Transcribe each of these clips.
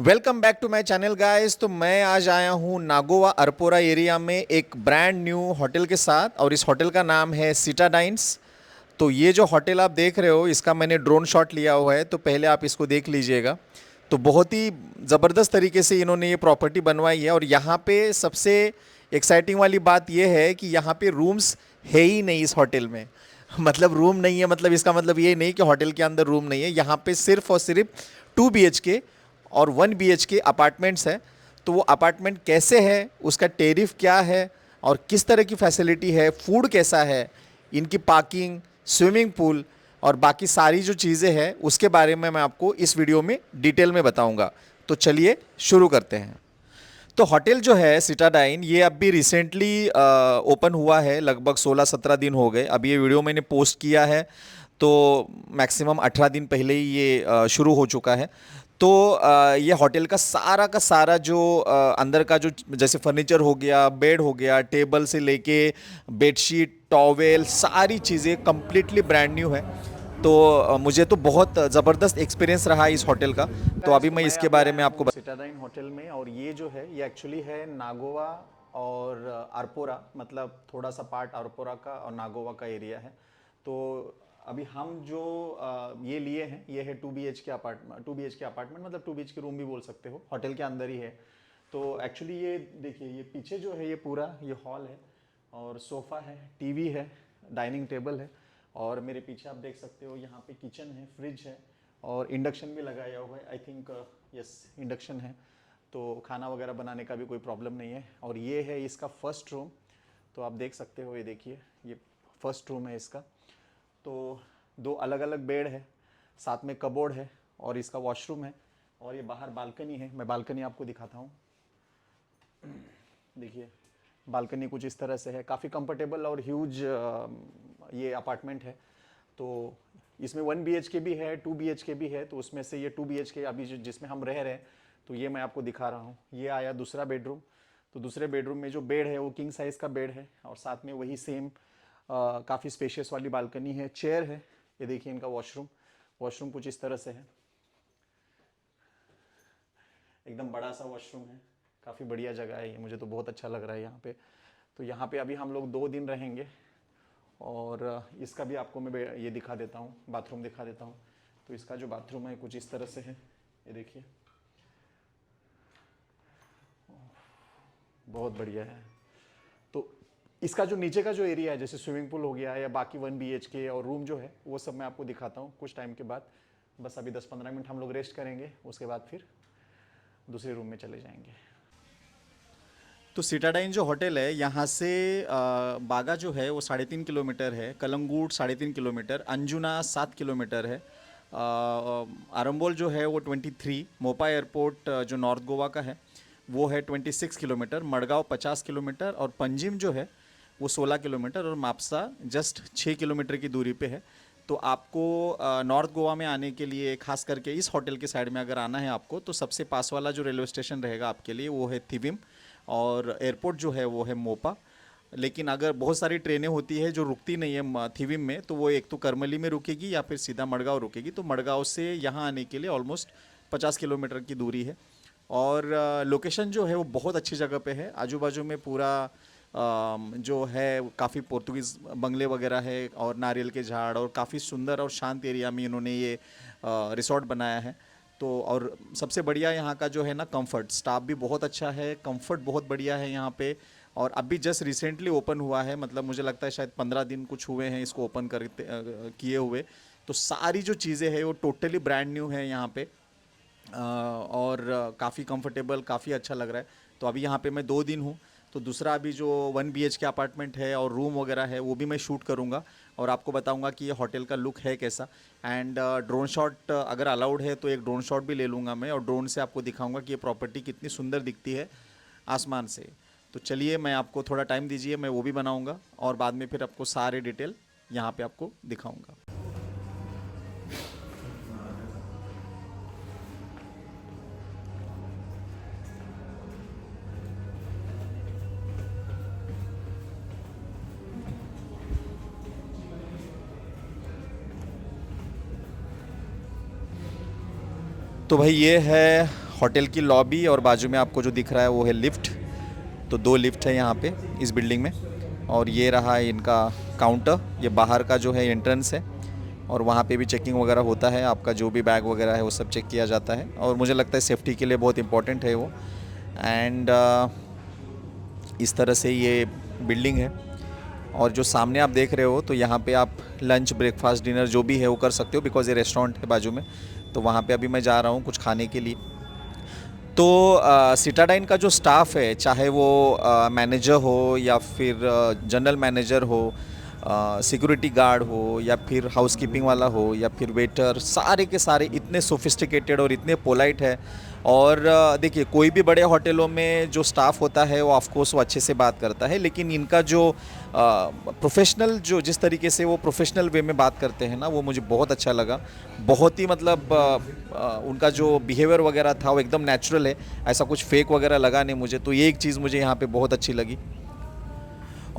Welcome back to my channel guys. तो मैं आज आया हूँ नागोवा अरपोरा एरिया में एक ब्रांड न्यू होटल के साथ, और इस होटल का नाम है सिटाडाइन्स। तो ये जो होटल आप देख रहे हो, इसका मैंने ड्रोन शॉट लिया हुआ है, तो पहले आप इसको देख लीजिएगा। तो बहुत ही ज़बरदस्त तरीके से इन्होंने ये प्रॉपर्टी बनवाई है। और यहाँ पे सबसे एक्साइटिंग वाली बात ये है कि यहाँ पे रूम्स है ही नहीं इस होटल में। मतलब रूम नहीं है, मतलब इसका मतलब ये नहीं कि होटल के अंदर रूम नहीं है। यहाँ पे सिर्फ और सिर्फ 2 BHK और 1 BHK अपार्टमेंट्स है। तो वो अपार्टमेंट कैसे है, उसका टेरिफ क्या है, और किस तरह की फैसिलिटी है, फूड कैसा है, इनकी पार्किंग, स्विमिंग पूल और बाकी सारी जो चीज़ें हैं, उसके बारे में मैं आपको इस वीडियो में डिटेल में बताऊंगा। तो चलिए शुरू करते हैं। तो होटल जो है सिटाडाइन, ये अभी रिसेंटली ओपन हुआ है, लगभग 16-17 दिन हो गए। अभी ये वीडियो मैंने पोस्ट किया है तो मैक्सिमम 18 दिन पहले ही ये शुरू हो चुका है। तो ये होटल का सारा जो अंदर का जो जैसे फर्नीचर हो गया, बेड हो गया, टेबल से लेके बेडशीट, टॉवेल, सारी चीज़ें कंप्लीटली ब्रांड न्यू है। तो मुझे तो बहुत ज़बरदस्त एक्सपीरियंस रहा इस होटल का। तो गाइस, अभी तो मैं मैं इसके अभी बारे आया में आपको हूँ सिटाडाइन होटल में। और ये जो है ये एक्चुअली है नागोवा और अरपोरा, मतलब थोड़ा सा पार्ट अरपोरा का और नागोवा का एरिया है। तो अभी हम जो ये लिए हैं, ये है 2 BHK अपार्टमेंट। 2 BHK अपार्टमेंट मतलब 2 BHK रूम भी बोल सकते हो, होटल के अंदर ही है। तो एक्चुअली ये देखिए, ये पीछे जो है ये पूरा ये हॉल है, और सोफ़ा है, टीवी है, डाइनिंग टेबल है। और मेरे पीछे आप देख सकते हो यहाँ पे किचन है, फ्रिज है, और इंडक्शन भी लगाया हुआ है। आई थिंक यस, इंडक्शन है, तो खाना वगैरह बनाने का भी कोई प्रॉब्लम नहीं है। और ये है इसका फर्स्ट रूम। तो आप देख सकते हो, ये देखिए, ये फर्स्ट रूम है इसका। तो दो अलग अलग बेड है, साथ में कबोर्ड है, और इसका वॉशरूम है। और ये बाहर बालकनी है, मैं बालकनी आपको दिखाता हूँ। देखिए, बालकनी कुछ इस तरह से है, काफ़ी कंफर्टेबल और ह्यूज ये अपार्टमेंट है। तो इसमें 1 BHK भी है, 2 BHK भी है। तो उसमें से ये 2 BHK अभी जिसमें हम रह रहे हैं, तो ये मैं आपको दिखा रहा हूँ। ये आया दूसरा बेडरूम। तो दूसरे बेडरूम में जो बेड है वो किंग साइज़ का बेड है, और साथ में वही सेम काफ़ी स्पेशियस वाली बालकनी है, चेयर है। ये देखिए इनका वॉशरूम, वॉशरूम कुछ इस तरह से है, एकदम बड़ा सा वॉशरूम है। काफ़ी बढ़िया जगह है ये, मुझे तो बहुत अच्छा लग रहा है यहाँ पे। तो यहाँ पे अभी हम लोग 2 दिन रहेंगे। और इसका भी आपको मैं ये दिखा देता हूँ, बाथरूम दिखा देता हूँ। तो इसका जो बाथरूम है कुछ इस तरह से है, ये देखिए, बहुत बढ़िया है। तो इसका जो नीचे का जो एरिया है, जैसे स्विमिंग पूल हो गया या बाकी 1 BHK और रूम जो है, वो सब मैं आपको दिखाता हूँ कुछ टाइम के बाद। बस अभी 10-15 मिनट हम लोग रेस्ट करेंगे, उसके बाद फिर दूसरे रूम में चले जाएंगे। तो सिटाडाइन जो होटल है, यहाँ से बागा जो है वो 3.5 किलोमीटर है, कलंगूट 3.5 किलोमीटर, अंजुना 7 किलोमीटर है, आरंबोल जो है वो 23, मोपा एयरपोर्ट जो नॉर्थ गोवा का है वो है 26 किलोमीटर, मडगांव 50 किलोमीटर, और पंजिम जो है वो 16 किलोमीटर, और मापसा जस्ट 6 किलोमीटर की दूरी पे है। तो आपको नॉर्थ गोवा में आने के लिए, खास करके इस होटल के साइड में अगर आना है आपको, तो सबसे पास वाला जो रेलवे स्टेशन रहेगा आपके लिए वो है थिविम, और एयरपोर्ट जो है वो है मोपा। लेकिन अगर बहुत सारी ट्रेनें होती है जो रुकती नहीं है थिविम में, तो वो एक तो करमली में रुकेगी या फिर सीधा मडगांव रुकेगी। तो मडगांव से यहाँ आने के लिए ऑलमोस्ट 50 किलोमीटर की दूरी है। और लोकेशन जो है वो बहुत अच्छी जगह पे है। आजू बाजू में पूरा जो है काफ़ी पोर्तुगीज़ बंगले वगैरह है, और नारियल के झाड़, और काफ़ी सुंदर और शांत एरिया में इन्होंने ये रिसोर्ट बनाया है। तो और सबसे बढ़िया यहाँ का जो है ना, कंफर्ट, स्टाफ भी बहुत अच्छा है, कंफर्ट बहुत बढ़िया है यहाँ पे। और अभी जस्ट रिसेंटली ओपन हुआ है, मतलब मुझे लगता है शायद 15 दिन कुछ हुए हैं इसको ओपन करते किए हुए। तो सारी जो चीज़ें हैं वो टोटली ब्रांड न्यू है यहाँ पे। और काफ़ी कंफर्टेबल, काफ़ी अच्छा लग रहा है। तो अभी यहाँ पे मैं 2 दिन हूँ। तो दूसरा अभी जो 1 BHK अपार्टमेंट है और रूम वगैरह है वो भी मैं शूट करूँगा, और आपको बताऊँगा कि ये होटल का लुक है कैसा। एंड ड्रोन शॉट अगर अलाउड है तो एक ड्रोन शॉट भी ले लूँगा मैं, और ड्रोन से आपको दिखाऊँगा कि ये प्रॉपर्टी कितनी सुंदर दिखती है आसमान से। तो चलिए, मैं आपको थोड़ा टाइम दीजिए, मैं वो भी बनाऊँगा, और बाद में फिर आपको सारे डिटेल यहाँ पे आपको दिखाऊँगा। तो भाई ये है होटल की लॉबी और बाजू में आपको जो दिख रहा है वो है लिफ्ट। तो 2 लिफ्ट है यहाँ पे इस बिल्डिंग में। और ये रहा इनका काउंटर, ये बाहर का जो है एंट्रेंस है। और वहाँ पे भी चेकिंग वगैरह होता है, आपका जो भी बैग वगैरह है वो सब चेक किया जाता है। और मुझे लगता है सेफ्टी के लिए बहुत इम्पोर्टेंट है वो। एंड इस तरह से ये बिल्डिंग है। और जो सामने आप देख रहे हो तो यहाँ पे आप लंच, ब्रेकफास्ट, डिनर जो भी है वो कर सकते हो, बिकॉज़ ये रेस्टोरेंट है बाजू में। तो वहाँ पे अभी मैं जा रहा हूँ कुछ खाने के लिए। तो सिटाडाइन का जो स्टाफ है, चाहे वो मैनेजर हो या फिर जनरल मैनेजर हो, सिक्योरिटी गार्ड हो या फिर हाउसकीपिंग वाला हो या फिर वेटर, सारे के सारे इतने सोफिस्टिकेटेड और इतने पोलाइट है। और देखिए, कोई भी बड़े होटलों में जो स्टाफ होता है वो ऑफकोर्स वो अच्छे से बात करता है, लेकिन इनका जो प्रोफेशनल, जो जिस तरीके से वो प्रोफेशनल वे में बात करते हैं ना, वो मुझे बहुत अच्छा लगा। बहुत ही मतलब उनका जो बिहेवियर वगैरह था वो एकदम नेचुरल है, ऐसा कुछ फेक वगैरह लगा नहीं मुझे। तो ये एक चीज़ मुझे यहाँ पे बहुत अच्छी लगी।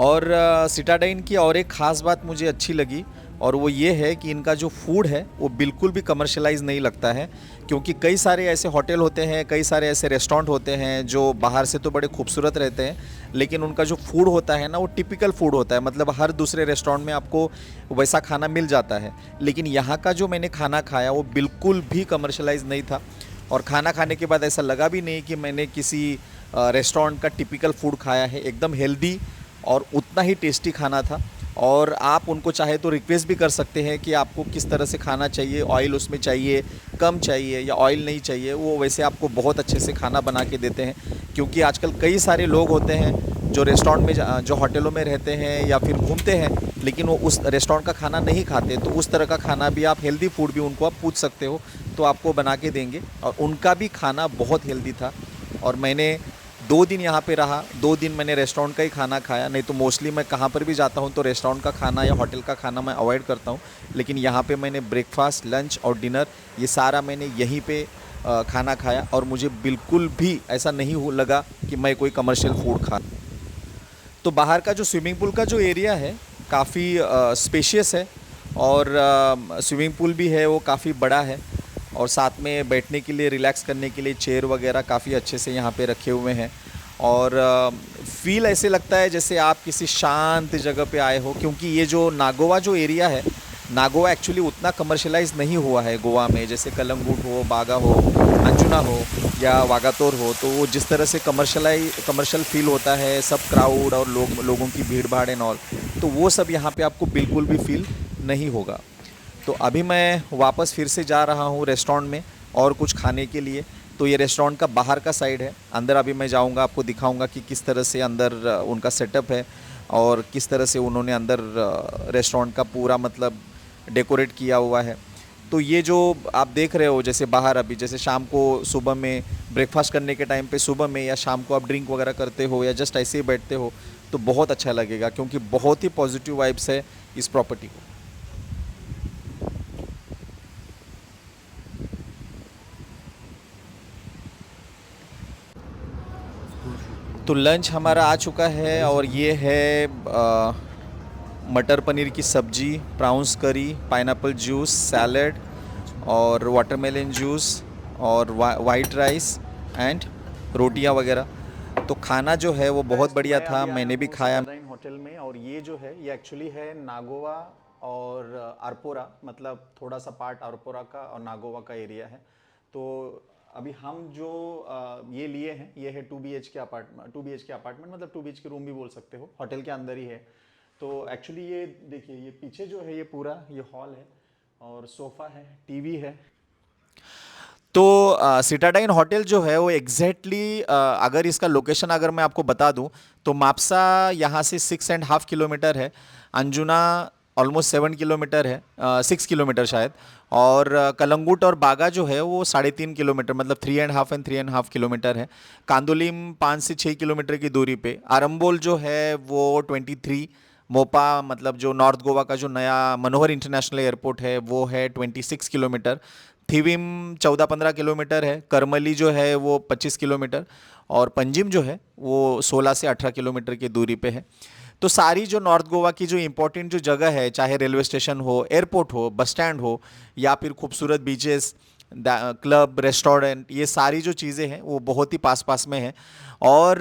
और सिटाडाइन की और एक ख़ास बात मुझे अच्छी लगी, और वो ये है कि इनका जो फूड है वो बिल्कुल भी कमर्शियलाइज़ नहीं लगता है। क्योंकि कई सारे ऐसे होटल होते हैं, कई सारे ऐसे रेस्टोरेंट होते हैं जो बाहर से तो बड़े खूबसूरत रहते हैं, लेकिन उनका जो फूड होता है ना वो टिपिकल फूड होता है। मतलब हर दूसरे रेस्टोरेंट में आपको वैसा खाना मिल जाता है, लेकिन यहाँ का जो मैंने खाना खाया वो बिल्कुल भी कमर्शियलाइज़ नहीं था। और खाना खाने के बाद ऐसा लगा भी नहीं कि मैंने किसी रेस्टोरेंट का टिपिकल फूड खाया है। एकदम हेल्दी और उतना ही टेस्टी खाना था। और आप उनको चाहे तो रिक्वेस्ट भी कर सकते हैं कि आपको किस तरह से खाना चाहिए, ऑयल उसमें चाहिए, कम चाहिए या ऑयल नहीं चाहिए, वो वैसे आपको बहुत अच्छे से खाना बना के देते हैं। क्योंकि आजकल कई सारे लोग होते हैं जो रेस्टोरेंट में जो होटलों में रहते हैं या फिर घूमते हैं, लेकिन वो उस रेस्टोरेंट का खाना नहीं खाते। तो उस तरह का खाना भी आप, हेल्दी फूड भी उनको आप पूछ सकते हो, तो आपको बना के देंगे। और उनका भी खाना बहुत हेल्दी था। और मैंने 2 दिन यहाँ पे रहा, 2 दिन मैंने रेस्टोरेंट का ही खाना खाया। नहीं तो मोस्टली मैं कहाँ पर भी जाता हूँ तो रेस्टोरेंट का खाना या होटल का खाना मैं अवॉइड करता हूँ। लेकिन यहाँ पे मैंने ब्रेकफास्ट, लंच और डिनर ये सारा मैंने यहीं पे खाना खाया, और मुझे बिल्कुल भी ऐसा नहीं लगा कि मैं कोई कमर्शियल फूड खा। तो बाहर का जो स्विमिंग पूल का जो एरिया है काफ़ी स्पेशियस है, और स्विमिंग पूल भी है वो काफ़ी बड़ा है। और साथ में बैठने के लिए, रिलैक्स करने के लिए चेयर वगैरह काफ़ी अच्छे से यहाँ पे रखे हुए हैं। और फील ऐसे लगता है जैसे आप किसी शांत जगह पे आए हो। क्योंकि ये जो नागोवा जो एरिया है, नागोवा एक्चुअली उतना कमर्शियलाइज नहीं हुआ है गोवा में, जैसे कलंगुट हो, बागा हो, अंजुना हो या वागातोर हो। तो वो जिस तरह से कमर्शियल फील होता है, सब क्राउड और लोगों की भीड़ भाड़ एंड ऑल, तो वो सब यहाँ पे आपको बिल्कुल भी फील नहीं होगा। तो अभी मैं वापस फिर से जा रहा हूँ रेस्टोरेंट में और कुछ खाने के लिए। तो ये रेस्टोरेंट का बाहर का साइड है, अंदर अभी मैं जाऊँगा, आपको दिखाऊँगा कि किस तरह से अंदर उनका सेटअप है और किस तरह से उन्होंने अंदर रेस्टोरेंट का पूरा मतलब डेकोरेट किया हुआ है। तो ये जो आप देख रहे हो, जैसे बाहर अभी, जैसे शाम को, सुबह में ब्रेकफास्ट करने के टाइम पे, सुबह में या शाम को आप ड्रिंक वगैरह करते हो या जस्ट ऐसे ही बैठते हो, तो बहुत अच्छा लगेगा। क्योंकि बहुत ही पॉजिटिव वाइब्स है इस प्रॉपर्टी को। तो लंच हमारा आ चुका है, और ये है मटर पनीर की सब्जी, प्राउंस करी, पाइनएप्पल जूस, सैलड और वाटरमेलन जूस और वाइट राइस एंड रोटियां वगैरह। तो खाना जो है वो बहुत बढ़िया मैं था, अभी आया मैंने भी हूँ खाया। सिटाडाइन होटल में। और ये जो है ये एक्चुअली है नागोवा और अरपोरा, मतलब थोड़ा सा पार्ट अरपोरा का और नागोवा का एरिया है। तो अभी हम जो ये लिए हैं, ये है 2 BHK अपार्टमेंट, 2 BHK अपार्टमेंट, मतलब 2 BHK रूम भी बोल सकते हो, होटल के अंदर ही है। तो एक्चुअली ये देखिए, ये पीछे जो है ये पूरा ये हॉल है, और सोफ़ा है, टीवी है। तो सिटाडाइन होटल जो है वो एग्जैक्टली अगर इसका लोकेशन अगर मैं आपको बता दूं, तो मापसा यहाँ से 6.5 किलोमीटर है, अंजुना ऑलमोस्ट 7 किलोमीटर है, 6 किलोमीटर शायद। और कलंगुट और बागा जो है वो 3.5 किलोमीटर, मतलब 3.5 किलोमीटर है। कांदोलिम 5 से 6 किलोमीटर की दूरी पे। आरंबोल जो है वो 23। मोपा, मतलब जो नॉर्थ गोवा का जो नया मनोहर इंटरनेशनल एयरपोर्ट है, वो है 26 किलोमीटर। थिविम 14-15 किलोमीटर है। करमली जो है वो 25 किलोमीटर। और पंजिम जो है वो 16 से 18 किलोमीटर की दूरी पे है। तो सारी जो नॉर्थ गोवा की जो इंपॉर्टेंट जो जगह है, चाहे रेलवे स्टेशन हो, एयरपोर्ट हो, बस स्टैंड हो या फिर खूबसूरत बीचेस, क्लब, रेस्टोरेंट, ये सारी जो चीज़ें हैं वो बहुत ही पास पास में है। और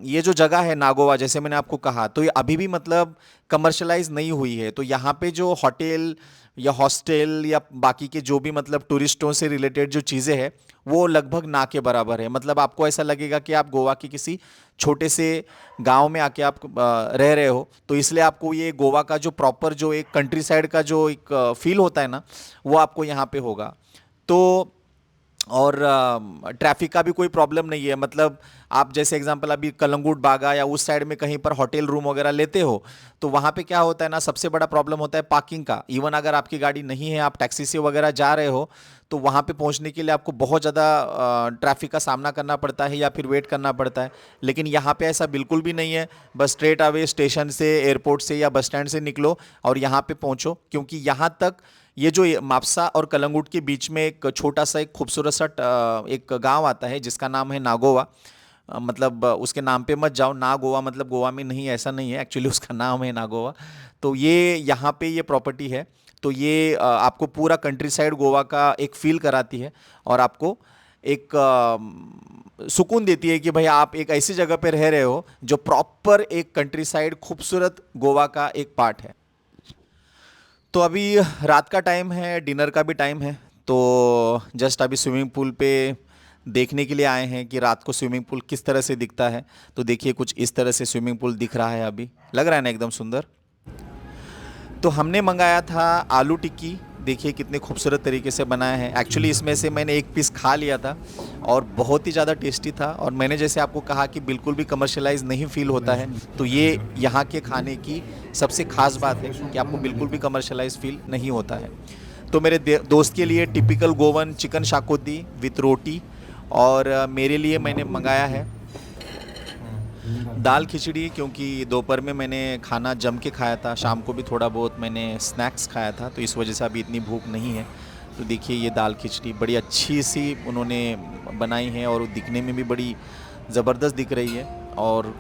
ये जो जगह है नागोवा, जैसे मैंने आपको कहा, तो ये अभी भी मतलब कमर्शलाइज नहीं हुई है। तो यहाँ पे जो होटल या हॉस्टल या बाकी के जो भी मतलब टूरिस्टों से रिलेटेड जो चीज़ें हैं वो लगभग ना के बराबर है। मतलब आपको ऐसा लगेगा कि आप गोवा के किसी छोटे से गांव में आके आप रह रहे हो। तो इसलिए आपको ये गोवा का जो प्रॉपर जो एक कंट्री साइड का जो एक फील होता है ना, वो आपको यहाँ पे होगा। तो और ट्रैफिक का भी कोई प्रॉब्लम नहीं है। मतलब आप जैसे एग्जांपल अभी कलंगुट बागा या उस साइड में कहीं पर होटल रूम वगैरह लेते हो, तो वहाँ पे क्या होता है ना, सबसे बड़ा प्रॉब्लम होता है पार्किंग का। इवन अगर आपकी गाड़ी नहीं है, आप टैक्सी से वगैरह जा रहे हो, तो वहाँ पे पहुँचने के लिए आपको बहुत ज़्यादा ट्रैफिक का सामना करना पड़ता है या फिर वेट करना पड़ता है। लेकिन यहाँ पे ऐसा बिल्कुल भी नहीं है। बस स्ट्रेट अवे स्टेशन से, एयरपोर्ट से या बस स्टैंड से निकलो और यहाँ पे पहुँचो। क्योंकि यहाँ तक ये जो मापसा और कलंगुट के बीच में एक छोटा सा एक खूबसूरत सा एक गांव आता है जिसका नाम है नागोवा। मतलब उसके नाम पे मत जाओ, ना गोवा मतलब गोवा में नहीं, ऐसा नहीं है, एक्चुअली उसका नाम है नागोवा। तो ये यहाँ पे ये प्रॉपर्टी है। तो ये आपको पूरा कंट्री साइड गोवा का एक फील कराती है और आपको एक सुकून देती है कि भाई आप एक ऐसी जगह पे रह रहे हो जो प्रॉपर एक कंट्री साइड खूबसूरत गोवा का एक पार्ट है। तो अभी रात का टाइम है, डिनर का भी टाइम है। तो जस्ट अभी स्विमिंग पूल पे देखने के लिए आए हैं कि रात को स्विमिंग पूल किस तरह से दिखता है। तो देखिए कुछ इस तरह से स्विमिंग पूल दिख रहा है, अभी लग रहा है ना एकदम सुंदर। तो हमने मंगाया था आलू टिक्की। देखिए कितने खूबसूरत तरीके से बनाया है। एक्चुअली इसमें से मैंने एक पीस खा लिया था और बहुत ही ज़्यादा टेस्टी था। और मैंने जैसे आपको कहा कि बिल्कुल भी कमर्शलाइज नहीं फील होता है, तो ये यहाँ के खाने की सबसे ख़ास बात है कि आपको बिल्कुल भी कमर्शलाइज फील नहीं होता है। तो मेरे दोस्त के लिए typical Goan chicken xacuti with रोटी, और मेरे लिए मैंने मंगाया है दाल खिचड़ी। क्योंकि दोपहर में मैंने खाना जम के खाया था, शाम को भी थोड़ा बहुत मैंने स्नैक्स खाया था, तो इस वजह से अभी इतनी भूख नहीं है। तो देखिए ये दाल खिचड़ी बड़ी अच्छी सी उन्होंने बनाई है और दिखने में भी बड़ी ज़बरदस्त दिख रही है। और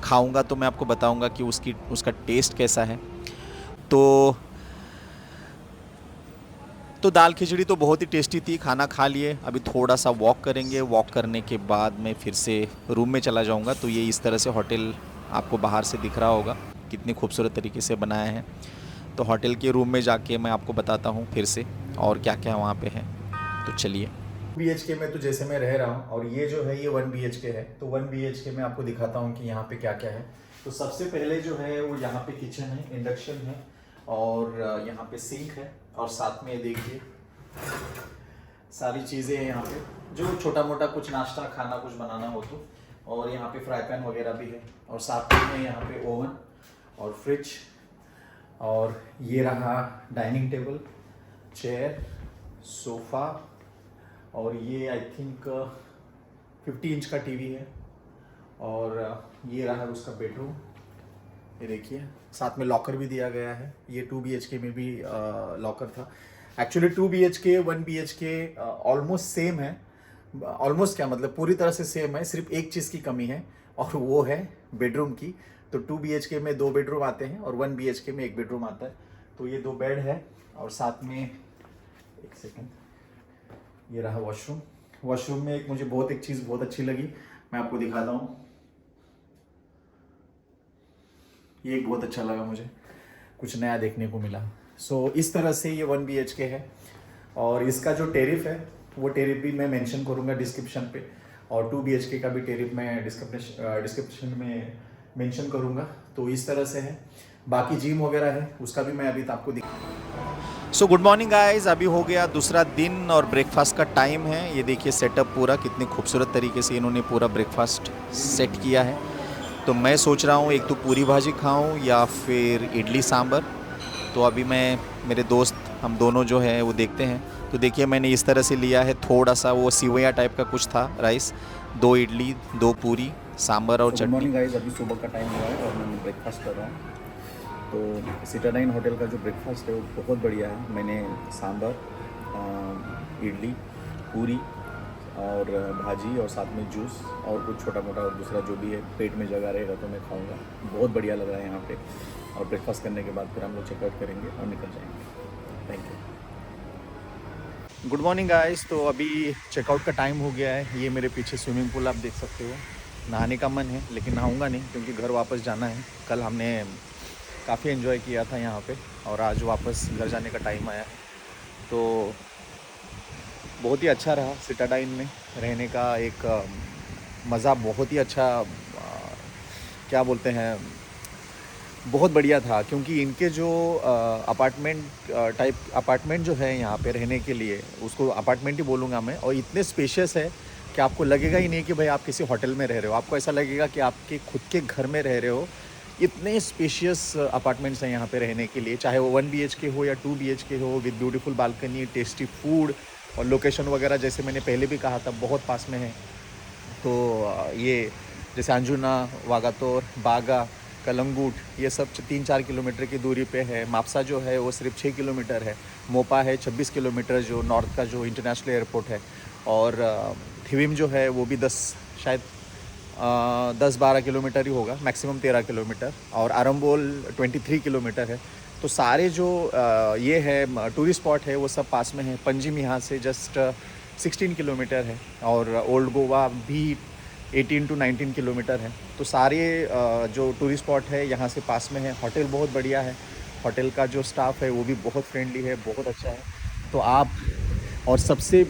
खाऊंगा तो मैं आपको बताऊंगा कि उसका टेस्ट कैसा है। तो दाल खिचड़ी तो बहुत ही टेस्टी थी। खाना खा लिए, अभी थोड़ा सा वॉक करेंगे। वॉक करने के बाद मैं फिर से रूम में चला जाऊंगा। तो ये इस तरह से होटल आपको बाहर से दिख रहा होगा, कितनी खूबसूरत तरीके से बनाया है। तो होटल के रूम में जाके मैं आपको बताता हूँ फिर से और क्या क्या वहाँ पे है। तो चलिए। BHK में तो जैसे मैं रह रहा हूँ, और ये जो है ये 1 BHK है। तो 1 BHK में आपको दिखाता हूँ कि यहाँ पे क्या क्या है। तो सबसे पहले जो है वो यहाँ पे किचन है, इंडक्शन है, और यहाँ पे सिंक है, और साथ में देखिए सारी चीज़ें हैं यहाँ पे, जो छोटा मोटा कुछ नाश्ता खाना कुछ बनाना हो तो। और यहाँ पे फ्राई पैन वगैरह भी है, और साथ में यहाँ पे ओवन और फ्रिज, और ये रहा डाइनिंग टेबल, चेयर, सोफ़ा, और ये आई थिंक 50 इंच का टीवी है। और ये रहा उसका बेडरूम, ये देखिए साथ में लॉकर भी दिया गया है। ये 2 BHK में भी लॉकर था। Actually 2 BHK 1 BHK almost same है। ऑलमोस्ट क्या मतलब पूरी तरह से सेम है, सिर्फ एक चीज़ की कमी है और वो है बेडरूम की। तो 2 BHK में 2 बेडरूम आते हैं और 1 BHK में 1 बेडरूम आता है। तो ये 2 बेड है, और साथ में एक सेकेंड, ये रहा वॉशरूम। वॉशरूम में मुझे एक चीज़ बहुत अच्छी लगी, मैं आपको दिखाता हूँ। ये एक बहुत अच्छा लगा मुझे, कुछ नया देखने को मिला। इस तरह से ये 1 BHK है। और इसका जो टेरिफ है वो टेरिफ भी मैं मेंशन करूँगा डिस्क्रिप्शन पे, और 2 BHK का भी टेरिफ मैं डिस्क्रिप्शन में मेंशन करूँगा। तो इस तरह से है। बाकी जिम वगैरह है, उसका भी मैं अभी आपको सो गुड मॉर्निंग गाइस, अभी हो गया दूसरा दिन और ब्रेकफास्ट का टाइम है। ये देखिए सेटअप पूरा कितने खूबसूरत तरीके से इन्होंने पूरा ब्रेकफास्ट सेट किया है। तो मैं सोच रहा हूँ एक तो पूरी भाजी खाऊँ या फिर इडली सांभर। तो अभी मैं मेरे दोस्त हम दोनों जो है वो देखते हैं। तो देखिए मैंने इस तरह से लिया है, थोड़ा सा वो सिवैया टाइप का कुछ था राइस, 2 इडली 2 पूरी सांभर और चटनी। मॉर्निंग गाइस, अभी सुबह का टाइम हुआ है और मैं ब्रेकफास्ट कर रहा हूँ। तो सिटाडाइन होटल का जो ब्रेकफास्ट है वो बहुत बढ़िया है। मैंने सांभर, इडली, पूरी और भाजी और साथ में जूस और कुछ छोटा मोटा और दूसरा जो भी है पेट में जगह रहेगा तो मैं खाऊंगा। बहुत बढ़िया लग रहा है यहाँ पे। और ब्रेकफास्ट करने के बाद फिर हम लोग चेकआउट करेंगे और निकल जाएंगे। Thank you. Good morning guys. तो अभी चेकआउट का टाइम हो गया है। ये मेरे पीछे स्विमिंग पूल आप देख सकते हो। नहाने का मन है लेकिन नहाऊंगा नहीं क्योंकि घर वापस जाना है। कल हमने काफ़ी एंजॉय किया था यहाँ पे और आज वापस घर जाने का टाइम आया है। तो बहुत ही अच्छा रहा सिटाडाइन में रहने का। एक मज़ा बहुत ही अच्छा क्या बोलते हैं, बहुत बढ़िया था क्योंकि इनके जो अपार्टमेंट टाइप अपार्टमेंट जो है यहाँ पे रहने के लिए, उसको अपार्टमेंट ही बोलूँगा मैं। और इतने स्पेशियस है कि आपको लगेगा ही नहीं कि भाई आप किसी होटल में रह रहे हो। आपको ऐसा लगेगा कि आपके खुद के घर में रह रहे हो। इतने स्पेशियस अपार्टमेंट्स हैं यहाँ पे रहने के लिए, चाहे वो 1 BHK हो या 2 BHK हो, with beautiful balcony, tasty food और लोकेशन वगैरह जैसे मैंने पहले भी कहा था बहुत पास में है। तो ये जैसे अंजुना, वागातोर, बागा, कलंगूट, ये सब 3-4 किलोमीटर की दूरी पे है। मापसा जो है वो सिर्फ 6 किलोमीटर है। मोपा है 26 किलोमीटर, जो नॉर्थ का जो इंटरनेशनल एयरपोर्ट है। और थिविम जो है वो भी 10 शायद 10-12 किलोमीटर ही होगा, मैक्सिमम 13 किलोमीटर। और आरम्बोल 23 किलोमीटर है। तो सारे जो ये है टूरिस्ट स्पॉट है वो सब पास में है। पंजिम यहाँ से जस्ट 16 किलोमीटर है और ओल्ड गोवा भी 18 to 19 किलोमीटर है। तो सारे जो टूरिस्ट स्पॉट है यहाँ से पास में है। होटल बहुत बढ़िया है। होटल का जो स्टाफ है वो भी बहुत फ्रेंडली है, बहुत अच्छा है। तो आप, और सबसे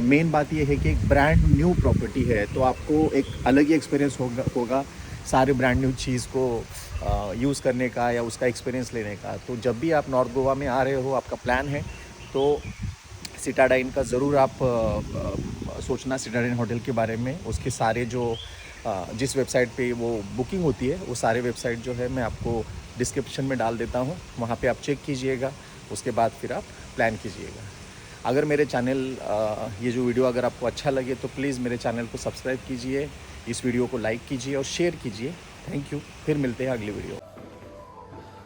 मेन बात ये है कि एक ब्रांड न्यू प्रॉपर्टी है, तो आपको एक अलग ही एक्सपीरियंस होगा सारे ब्रांड न्यू चीज़ को यूज़ करने का या उसका एक्सपीरियंस लेने का। तो जब भी आप नॉर्थ गोवा में आ रहे हो, आपका प्लान है, तो सिटाडाइन का ज़रूर आप सोचना, सिटाडाइन होटल के बारे में। उसके सारे जो जिस वेबसाइट पे वो बुकिंग होती है, वो सारे वेबसाइट जो है मैं आपको डिस्क्रिप्शन में डाल देता हूँ। वहाँ पे आप चेक कीजिएगा, उसके बाद फिर आप प्लान कीजिएगा। अगर मेरे चैनल ये जो वीडियो अगर आपको अच्छा लगे तो प्लीज़ मेरे चैनल को सब्सक्राइब कीजिए, इस वीडियो को लाइक कीजिए और शेयर कीजिए। Thank you. फिर मिलते हैं अगली वीडियो।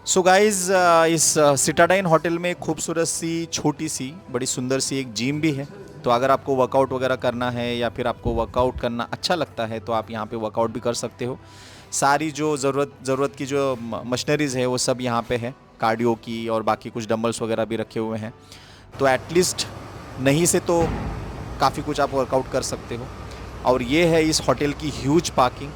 सो गाइज़, इस सिटाडाइन होटल में खूबसूरत सी, छोटी सी, बड़ी सुंदर सी एक जिम भी है। तो अगर आपको वर्कआउट वगैरह करना है या फिर आपको वर्कआउट करना अच्छा लगता है तो आप यहाँ पे वर्कआउट भी कर सकते हो। सारी जो ज़रूरत की जो मशीनरीज़ है वो सब यहाँ पे है, कार्डियो की, और बाकी कुछ डंबल्स वगैरह भी रखे हुए हैं। तो एटलीस्ट नहीं से तो काफ़ी कुछ आप वर्कआउट कर सकते हो। और ये है इस होटल की ह्यूज पार्किंग,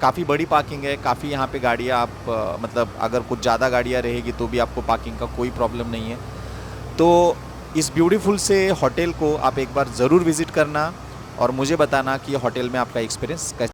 काफ़ी बड़ी पार्किंग है। काफ़ी यहाँ पे गाड़ियाँ आप मतलब अगर कुछ ज़्यादा गाड़ियाँ रहेगी तो भी आपको पार्किंग का कोई प्रॉब्लम नहीं है। तो इस ब्यूटीफुल से होटल को आप एक बार ज़रूर विज़िट करना और मुझे बताना कि होटल में आपका एक्सपीरियंस कैसा